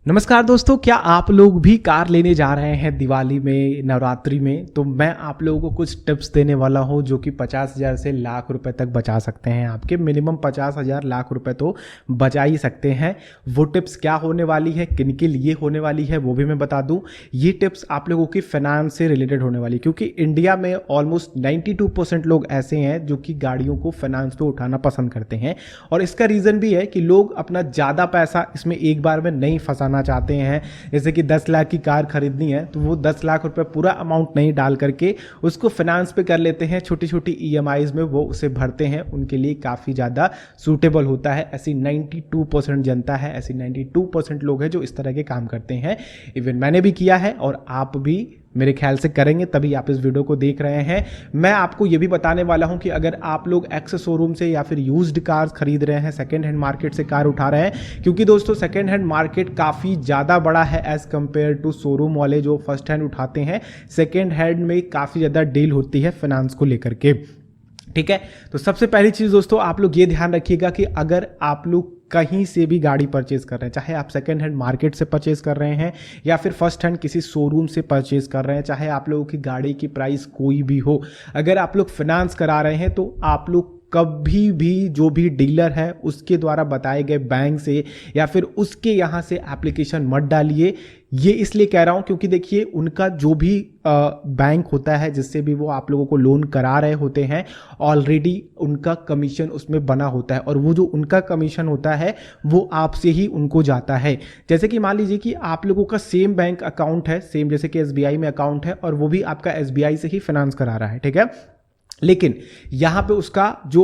नमस्कार दोस्तों, क्या आप लोग भी कार लेने जा रहे हैं दिवाली में, नवरात्रि में? तो मैं आप लोगों को कुछ टिप्स देने वाला हूं जो कि 50,000 से लाख रुपए तक बचा सकते हैं। आपके मिनिमम 50,000 लाख रुपए तो बचा ही सकते हैं। वो टिप्स क्या होने वाली है, किन के लिए होने वाली है, वो भी मैं बता दूं। ये टिप्स आप लोगों की फाइनेंस से रिलेटेड होने वाली, क्योंकि इंडिया में ऑलमोस्ट 92% लोग ऐसे हैं जो कि गाड़ियों को फाइनेंस पे उठाना पसंद करते हैं। और इसका रीज़न भी है कि लोग अपना ज़्यादा पैसा इसमें एक बार में नहीं फंसाना चाहते हैं। जैसे कि 10 लाख की कार खरीदनी है तो वो 10 लाख रुपए पूरा अमाउंट नहीं डाल करके उसको फाइनेंस पे कर लेते हैं, छोटी छोटी ईएमआईज में वो उसे भरते हैं। उनके लिए काफ़ी ज़्यादा सूटेबल होता है। ऐसी 92% जनता है, ऐसी 92% लोग हैं जो इस तरह के काम करते हैं। इवन मैंने भी किया है और आप भी मेरे ख्याल से करेंगे, तभी आप इस वीडियो को देख रहे हैं। मैं आपको ये भी बताने वाला हूं कि अगर आप लोग एक्स शोरूम से या फिर यूज्ड कार्स खरीद रहे हैं, सेकेंड हैंड मार्केट से कार उठा रहे हैं, क्योंकि दोस्तों सेकेंड हैंड मार्केट काफ़ी ज़्यादा बड़ा है एज़ कंपेयर टू शोरूम वाले जो फर्स्ट हैंड उठाते हैं। सेकेंड हैंड में काफ़ी ज़्यादा डील होती है फाइनेंस को लेकर के। ठीक है, तो सबसे पहली चीज़ दोस्तों, आप लोग ये ध्यान रखिएगा कि अगर आप लोग कहीं से भी गाड़ी परचेज कर रहे हैं, चाहे आप सेकेंड हैंड मार्केट से परचेज कर रहे हैं या फिर फर्स्ट हैंड किसी शोरूम से परचेज कर रहे हैं, चाहे आप लोगों की गाड़ी की प्राइस कोई भी हो, अगर आप लोग फाइनेंस करा रहे हैं तो आप लोग कभी भी जो भी डीलर है उसके द्वारा बताए गए बैंक से या फिर उसके यहाँ से एप्लीकेशन मत डालिए। ये इसलिए कह रहा हूँ क्योंकि देखिए उनका जो भी बैंक होता है जिससे भी वो आप लोगों को लोन करा रहे होते हैं, ऑलरेडी उनका कमीशन उसमें बना होता है और वो जो उनका कमीशन होता है वो आपसे ही उनको जाता है। जैसे कि मान लीजिए कि आप लोगों का सेम बैंक अकाउंट है, सेम जैसे कि एसबीआई में अकाउंट है और वो भी आपका एसबीआई से ही फाइनेंस करा रहा है, ठीक है, लेकिन यहाँ पे उसका जो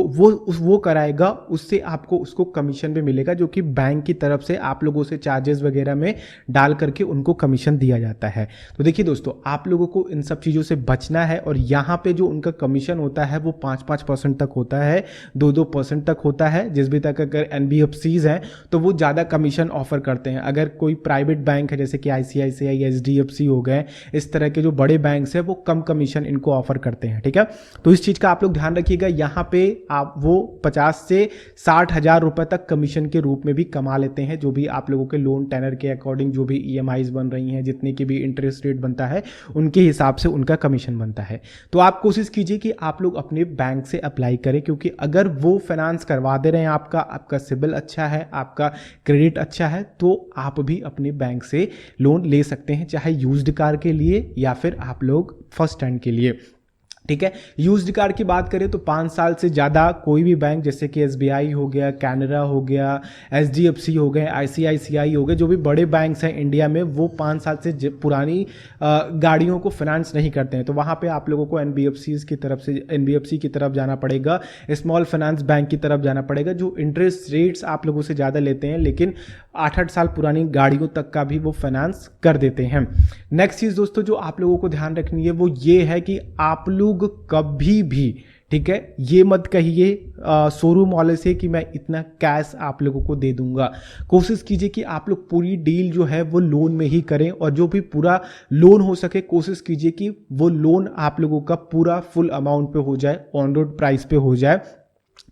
वो कराएगा उससे आपको उसको कमीशन भी मिलेगा, जो कि बैंक की तरफ से आप लोगों से चार्जेस वगैरह में डाल करके उनको कमीशन दिया जाता है। तो देखिए दोस्तों, आप लोगों को इन सब चीज़ों से बचना है। और यहाँ पे जो उनका कमीशन होता है वो 5% तक होता है, 2% तक होता है। जिस भी तक अगर एनबीएफसीज हैं तो वो ज़्यादा कमीशन ऑफर करते हैं। अगर कोई प्राइवेट बैंक है जैसे कि आईसीआईसीआई, एचडीएफसी हो गए, इस तरह के जो बड़े बैंक्स हैं वो कम कमीशन इनको ऑफर करते हैं, ठीक है। तो इस चीज का आप लोग ध्यान रखिएगा। यहां पे आप वो 50 से 60 हजार रुपए तक कमीशन के रूप में भी कमा लेते हैं, जो भी आप लोगों के लोन टेनर के अकॉर्डिंग जो भी ईएमआईज बन रही हैं, जितने की भी इंटरेस्ट रेट बनता है उनके हिसाब से उनका कमीशन बनता है। तो आप कोशिश कीजिए कि आप लोग अपने बैंक से अप्लाई करें, क्योंकि अगर वो फाइनेंस करवा दे रहे हैं, आपका सिबिल अच्छा है, आपका क्रेडिट अच्छा है, तो आप भी अपने बैंक से लोन ले सकते हैं, चाहे यूज्ड कार के लिए या फिर आप लोग फर्स्ट हैंड के लिए, ठीक है। यूज्ड कार की बात करें तो 5 साल से ज़्यादा कोई भी बैंक जैसे कि एसबीआई हो गया, कैनरा हो गया, एचडीएफसी हो गए, आईसीआईसीआई हो गए, जो भी बड़े बैंक्स हैं इंडिया में, वो 5 साल से पुरानी गाड़ियों को फाइनेंस नहीं करते हैं। तो वहाँ पे आप लोगों को एनबीएफसी की तरफ जाना पड़ेगा, स्मॉल फाइनेंस बैंक की तरफ जाना पड़ेगा, जो इंटरेस्ट रेट्स आप लोगों से ज़्यादा लेते हैं, लेकिन 8-8 साल पुरानी गाड़ियों तक का भी वो फाइनेंस कर देते हैं। नेक्स्ट चीज़ दोस्तों जो आप लोगों को ध्यान रखनी है वो ये है कि आप लोग कभी भी, ठीक है, ये मत कहिए शोरूम वाले से कि मैं इतना कैश आप लोगों को दे दूंगा। कोशिश कीजिए कि आप लोग पूरी डील जो है वो लोन में ही करें, और जो भी पूरा लोन हो सके कोशिश कीजिए कि वो लोन आप लोगों का पूरा फुल अमाउंट पे हो जाए, ऑन रोड प्राइस पे हो जाए।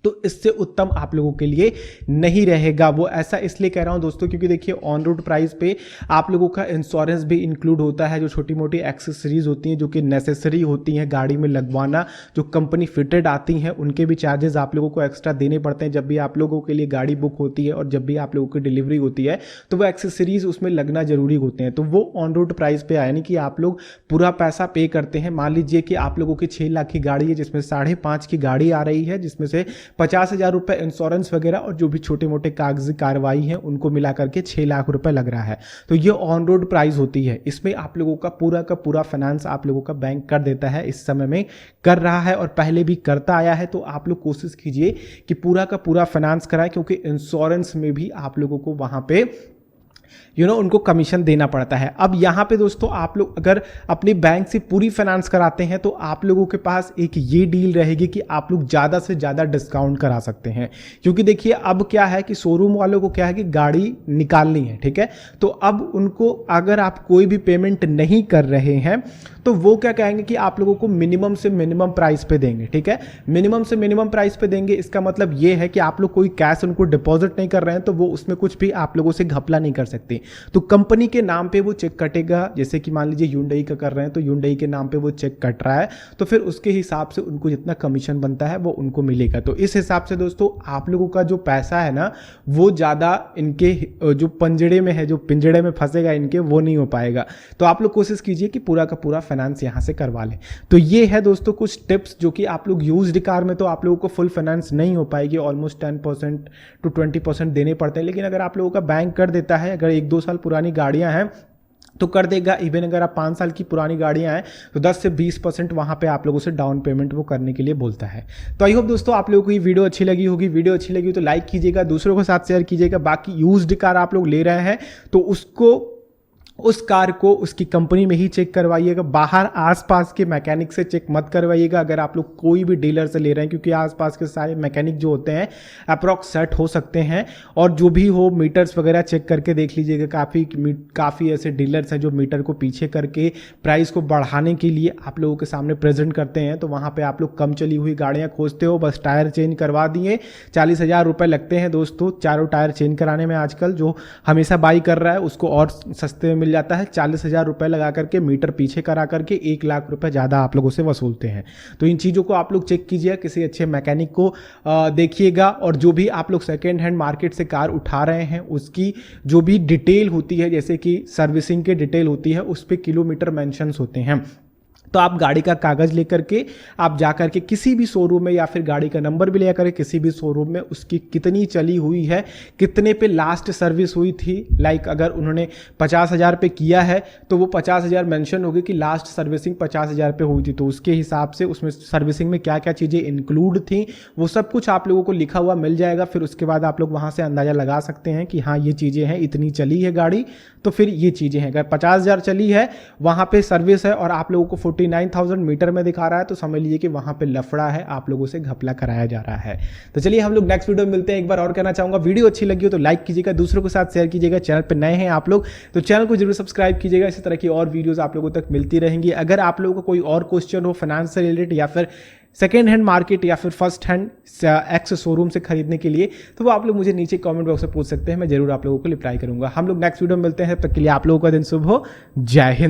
तो इससे उत्तम आप लोगों के लिए नहीं रहेगा। वो ऐसा इसलिए कह रहा हूं दोस्तों क्योंकि देखिए ऑन रोड प्राइस पे आप लोगों का इंश्योरेंस भी इंक्लूड होता है, जो छोटी मोटी एक्सेसरीज होती हैं जो कि नेसेसरी होती हैं गाड़ी में लगवाना, जो कंपनी फिटेड आती हैं, उनके भी चार्जेस आप लोगों को एक्स्ट्रा देने पड़ते हैं जब भी आप लोगों के लिए गाड़ी बुक होती है और जब भी आप लोगों की डिलीवरी होती है, तो वो एक्सेसरीज उसमें लगना जरूरी होते हैं। तो वो ऑन रोड प्राइस पे आया, यानी कि आप लोग पूरा पैसा पे करते हैं। मान लीजिए कि आप लोगों की 6 लाख की गाड़ी है, जिसमें 5.5 की गाड़ी आ रही है, जिसमें से 50,000 रुपए इंश्योरेंस वगैरह और जो भी छोटे मोटे कागजी कार्रवाई है उनको मिला करके 6 लाख रुपए लग रहा है। तो ये ऑन रोड प्राइस होती है। इसमें आप लोगों का पूरा फाइनेंस आप लोगों का बैंक कर देता है, इस समय में कर रहा है और पहले भी करता आया है। तो आप लोग कोशिश कीजिए कि पूरा का पूरा फाइनेंस कराएं, क्योंकि इंश्योरेंस में भी आप लोगों को वहां पे उनको कमीशन देना पड़ता है। अब यहाँ पे दोस्तों आप लोग अगर अपने बैंक से पूरी फाइनेंस कराते हैं तो आप लोगों के पास एक ये डील रहेगी कि आप लोग ज़्यादा से ज़्यादा डिस्काउंट करा सकते हैं, क्योंकि देखिए अब क्या है कि शोरूम वालों को क्या है कि गाड़ी निकालनी है, ठीक है, तो अब उनको अगर आप कोई भी पेमेंट नहीं कर रहे हैं तो वो क्या कहेंगे कि आप लोगों को मिनिमम से मिनिमम प्राइस पे देंगे, ठीक है, मिनिमम से मिनिमम प्राइस पे देंगे। इसका मतलब ये है कि आप लोग कोई कैश उनको डिपॉजिट नहीं कर रहे हैं तो वो उसमें कुछ भी आप लोगों से घपला नहीं कर सकते। तो कंपनी के नाम पे वो चेक कटेगा। जैसे कि मान लीजिए Hyundai का कर रहे हैं तो Hyundai के नाम पे वो चेक कट रहा है, तो फिर उसके हिसाब से उनको जितना कमीशन बनता है वो उनको मिलेगा। तो इस हिसाब से दोस्तों आप लोगों का जो पैसा है ना वो ज़्यादा इनके जो पंजड़े में है, जो पिंजड़े में फंसेगा इनके, वो नहीं हो पाएगा। तो आप लोग कोशिश कीजिए कि पूरा का पूरा फाइनेंस यहाँ से करवा लें। तो ये है दोस्तों कुछ टिप्स जो कि आप लोग यूज्ड कार में तो आप लोगों को फुल फाइनेंस नहीं हो पाएगी, ऑलमोस्ट 10% to 20% देने पड़ते हैं। लेकिन अगर आप लोगों का बैंक कर देता है, अगर 1-2 साल पुरानी गाड़ियां हैं तो कर देगा। इवन अगर आप 5 साल की पुरानी गाड़ियां हैं तो 10 से 20% वहां पे आप लोगों से डाउन पेमेंट वो करने के लिए बोलता है। तो आई होप दोस्तों आप लोगों को ये वीडियो अच्छी लगी होगी। वीडियो अच्छी लगी हो तो लाइक कीजिएगा, दूसरों के साथ शेयर कीजिएगा। बाकी यूज्ड कार आप लोग ले रहे हैं तो उस कार को उसकी कंपनी में ही चेक करवाइएगा, बाहर आसपास के मैकेनिक से चेक मत करवाइएगा अगर आप लोग कोई भी डीलर से ले रहे हैं, क्योंकि आसपास के सारे मैकेनिक जो होते हैं अप्रॉक्स सेट हो सकते हैं। और जो भी हो मीटर्स वगैरह चेक करके देख लीजिएगा। काफ़ी ऐसे डीलर्स हैं जो मीटर को पीछे करके प्राइस को बढ़ाने के लिए आप लोगों के सामने प्रेजेंट करते हैं। तो वहाँ पर आप लोग कम चली हुई गाड़ियाँ खोजते हो, बस टायर चेंज करवा दिए, 40,000 रुपये लगते हैं दोस्तों चारों टायर चेंज कराने में। आजकल जो हमेशा बाई कर रहा है उसको और सस्ते में मिल जाता है, 40,000 रुपये लगा करके मीटर पीछे करा करके 1 लाख रुपए ज़्यादा आप लोगों से वसूलते हैं। तो इन चीज़ों को आप लोग चेक कीजिए, किसी अच्छे मैकेनिक को देखिएगा। और जो भी आप लोग सेकेंड हैंड मार्केट से कार उठा रहे हैं उसकी जो भी डिटेल होती है, जैसे कि सर्विसिंग की डिटेल होती है, उस पर किलोमीटर मेंशंस होते हैं। तो आप गाड़ी का कागज़ लेकर के आप जा कर के किसी भी शोरूम में, या फिर गाड़ी का नंबर भी लेकर किसी भी शोरूम में उसकी कितनी चली हुई है, कितने पे लास्ट सर्विस हुई थी, लाइक अगर उन्होंने 50,000 पे किया है तो वो 50,000 मेंशन होगी कि लास्ट सर्विसिंग 50,000 पे हुई थी। तो उसके हिसाब से उसमें सर्विसिंग में क्या क्या चीज़ें इंक्लूड थी वो सब कुछ आप लोगों को लिखा हुआ मिल जाएगा। फिर उसके बाद आप लोग वहाँ से अंदाज़ा लगा सकते हैं कि हाँ ये चीज़ें हैं, इतनी चली है गाड़ी तो फिर ये चीज़ें हैं। अगर 50,000 चली है, वहाँ पे सर्विस है और आप लोगों को 49,000 मीटर में दिखा रहा है, तो समझ लीजिए कि वहाँ पे लफड़ा है, आप लोगों से घपला कराया जा रहा है। तो चलिए हम लोग नेक्स्ट वीडियो में मिलते हैं। एक बार और कहना चाहूँगा, वीडियो अच्छी लगी हो तो लाइक कीजिएगा, दूसरों के साथ शेयर कीजिएगा। चैनल पर नए हैं आप लोग तो चैनल को जरूर सब्सक्राइब कीजिएगा, इसी तरह की और वीडियोज़ आप लोगों तक मिलती रहेंगी। अगर आप लोगों को कोई और क्वेश्चन हो फाइनेंस से रिलेटेड, या फिर सेकेंड हैंड मार्केट, या फिर फर्स्ट हैंड एक्स शोरूम से खरीदने के लिए, तो वो आप लोग मुझे नीचे कमेंट बॉक्स में पूछ सकते हैं, मैं जरूर आप लोगों को रिप्लाई करूंगा। हम लोग नेक्स्ट वीडियो में मिलते हैं, तब तक के लिए आप लोगों का दिन शुभ हो। जय हिंद।